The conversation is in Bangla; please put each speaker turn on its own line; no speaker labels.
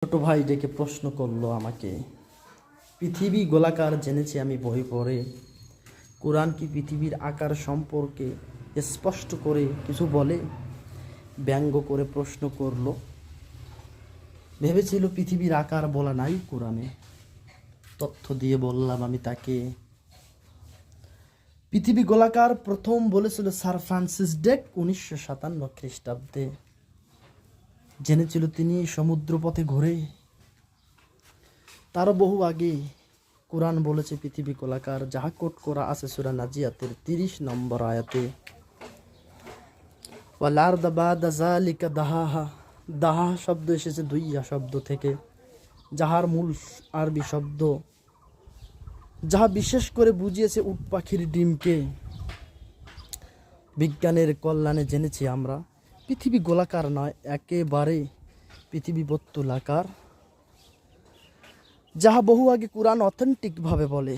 ছোট ভাই ডেকে প্রশ্ন করলো আমাকে, পৃথিবী গোলাকার জেনেছি আমি বই পড়ে, কোরআন কি পৃথিবীর আকার সম্পর্কে স্পষ্ট করে কিছু বলে? ব্যঙ্গ করে প্রশ্ন করলো। ভেবেছিল পৃথিবীর আকার বলা নাই কোরআনে। তথ্য দিয়ে বললাম আমি তাকে, পৃথিবী গোলাকার প্রথম বলেছিল স্যার ফ্রান্সিস ডেক 1957 খ্রিস্টাব্দে। জেনেছিল তিনি সমুদ্রপথে ঘুরে। তারও বহু আগে কোরআন বলেছে পৃথিবী গোলাকার, যাহা কোট করা আছে সূরা নাজিয়াতের 30 নম্বর আয়াতে। ওয়াল আরদা বাদা যালিকা দাহাহা। দাহা শব্দ এসেছে দুইয়া শব্দ থেকে, যাহার মূল আরবি শব্দ, যাহা বিশেষ করে বুঝিয়েছে উট পাখির ডিমকে। বিজ্ঞানের কল্যাণে জেনেছি আমরা পৃথিবী গোলাকার নয়, একেবারে পৃথিবী বর্তুলাকার, যাহা বহু আগে কোরআন অথেন্টিকভাবে বলে।